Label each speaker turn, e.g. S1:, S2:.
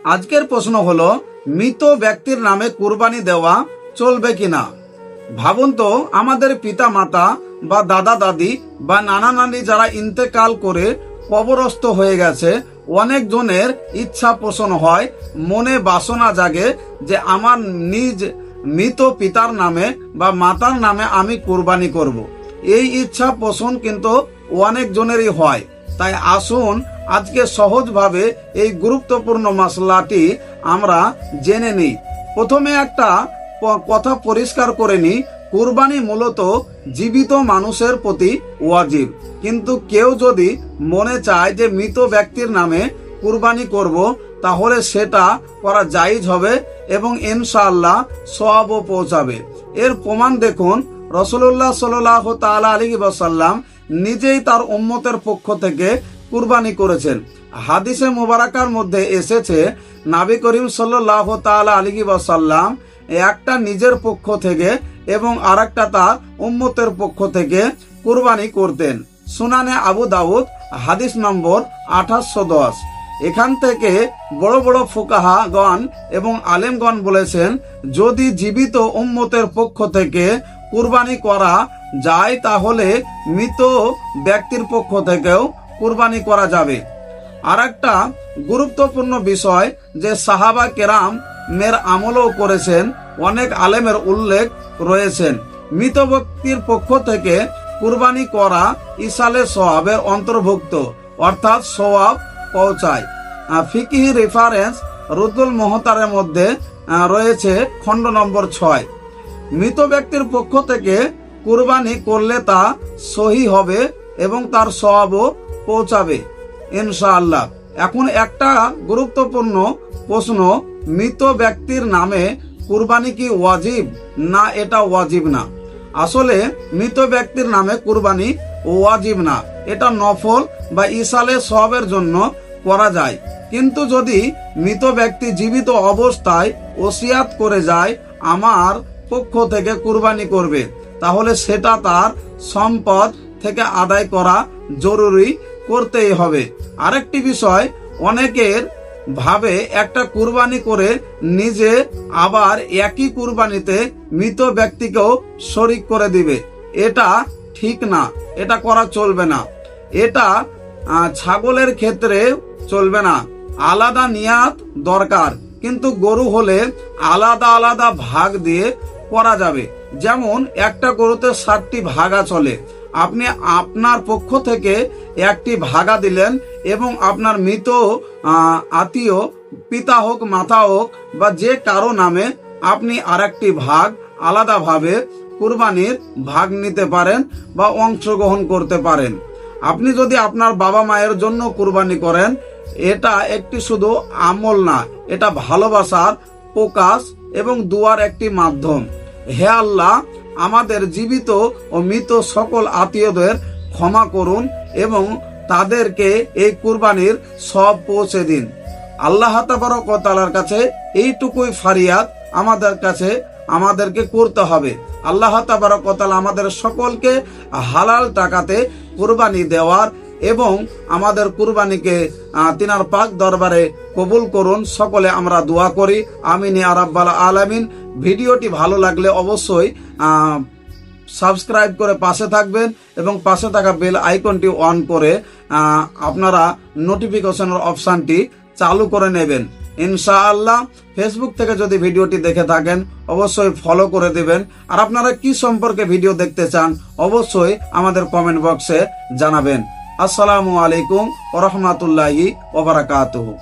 S1: আজকের প্রশ্ন হলো, মৃত ব্যক্তির নামে কুরবানি দেওয়া চলবে কিনা। ভাবুন তো, আমাদের পিতা মাতা বা দাদা দাদি বা নানা নানি যারা ইন্তেকাল করে কবরস্থ হয়ে গেছে, অনেক জনের ইচ্ছা পোষণ হয়, মনে বাসনা জাগে যে আমার নিজ মৃত পিতার নামে বা মাতার নামে আমি কুরবানি করব। এই ইচ্ছা পোষণ কিন্তু অনেক জনেরই হয়। তাই আসুন আজকে সহজভাবে এই গুরুত্বপূর্ণ মশলাটি আমরা জেনে নিই। প্রথমে একটা কথা পরিষ্কার করে নিই, কুরবানি মূলত জীবিত মানুষের প্রতি ওয়াজিব। কিন্তু কেউ যদি মনে চায় যে মৃত ব্যক্তির নামে কুরবানি করব, তাহলে সেটা করা জায়েজ হবে এবং ইনশাআল্লাহ সওয়াবও পৌঁছাবে। এর প্রমাণ দেখুন, রাসূলুল্লাহ সাল্লাল্লাহু তাআলা আলাইহি ওয়াসাল্লাম নিজেই তার উম্মতের পক্ষ থেকে কুরবানি করেছেন। হাদিসে মুবারাকার মধ্যে এসেছে, নবী করিম সাল্লাল্লাহু তাআলা আলাইহি ওয়াসাল্লাম একটা নিজের পক্ষ থেকে এবং আরেকটা তার উম্মতের পক্ষ থেকে কুরবানি করতেন। সুনানে আবু দাউদ হাদিস নম্বর 2810। এখান থেকে বড় বড় ফুকাহাগণ এবং আলেমগণ বলেছেন, যদি জীবিত উম্মতের পক্ষ থেকে কুরবানি করা যায় তাহলে মৃত ব্যক্তির পক্ষ থেকেও কুরবানি করা যাবে। আর একটা গুরুত্বপূর্ণ বিষয় যে সাহাবা কেরাম মের আমলও করেছেন, অনেক আলেমের উল্লেখ রয়েছেন। মৃত ব্যক্তির পক্ষ থেকে কুরবানি করা ইসালে সওয়াবের অন্তর্ভুক্ত, অর্থাৎ সওয়াব পৌঁছায়। ফিকহি রেফারেন্স রুদুল মুহতারের মধ্যে রয়েছে খণ্ড নম্বর 6। মৃত ব্যক্তির পক্ষ থেকে কুরবানি করলে তা সহি হবে এবং তার সওয়াবও পৌঁছাবে ইনশাআল্লাহ। এখন একটা গুরুত্বপূর্ণ প্রশ্ন, মৃত ব্যক্তির নামে কুরবানি কি ওয়াজিব না এটা ওয়াজিব না? আসলে মৃত ব্যক্তির নামে কুরবানি ওয়াজিব না, এটা নফল বা ইসালে সওয়াবের জন্য করা যায়। কিন্তু যদি মৃত ব্যক্তি জীবিত অবস্থায় ওসিয়াত করে যায় আমার পক্ষ থেকে কুরবানি করবে, তাহলে সেটা তার সম্পদ থেকে আদায় করা জরুরি, করতেই হবে। আরেকটি বিষয়, অনেকের ভাবে একটা কুরবানি করে নিজে আবার একই কুরবানিতে মৃত ব্যক্তিকেও শরিক করে দিবে। এটা ঠিক না, এটা করা চলবে না। এটা ছাগলের ক্ষেত্রে চলবে না, আলাদা নিয়াত দরকার। কিন্তু গরু হলে আলাদা আলাদা ভাগ দিয়ে করা যাবে। যেমন একটা গরুতে 7টি ভাগা চলে, আপনি আপনার পক্ষ থেকে একটি ভাগা দিলেন এবং আপনার মৃত আত্মীয় পিতা হোক মাতা হোক বা যে কারো নামে আপনি আরেকটি ভাগ আলাদাভাবে কুরবানির ভাগ নিতে পারেন বা অংশগ্রহণ করতে পারেন। আপনি যদি আপনার বাবা মায়ের জন্য কুরবানি করেন, এটা একটি শুধু আমল না, এটা ভালোবাসার প্রকাশ এবং দুয়ার একটি মাধ্যম। হে আল্লাহ, আমাদের জীবিত ও মৃত সকল আত্মীয়দের ক্ষমা করুন এবং তাদেরকে এই কুরবানির সব পৌঁছে দিন। আল্লাহ তাবারক ওয়া তাআলার কাছে এইটুকুই ফারিয়াদ আমাদেরকে করতে হবে। আল্লাহ তাবারক ওয়া তাআলা আমাদের সকলকে হালাল টাকাতে কুরবানি দেওয়ার এবং আমাদের কুরবানিকে তিনার পাক দরবারে কবুল করুন। সকলে আমরা দোয়া করি, আমিন ইয়া রাব্বাল আলামিন। ভিডিওটি ভালো লাগলে অবশ্যই সাবস্ক্রাইব করে পাশে থাকবেন এবং পাশে থাকা বেল আইকনটি অন করে আপনারা নোটিফিকেশনের অপশানটি চালু করে নেবেন ইনশাআল্লাহ। ফেসবুক থেকে যদি ভিডিওটি দেখে থাকেন অবশ্যই ফলো করে দেবেন। আর আপনারা কি সম্পর্কে ভিডিও দেখতে চান অবশ্যই আমাদের কমেন্ট বক্সে জানাবেন। আসসালামু আলাইকুম ওয়া রাহমাতুল্লাহি ওয়া বারাকাতুহু।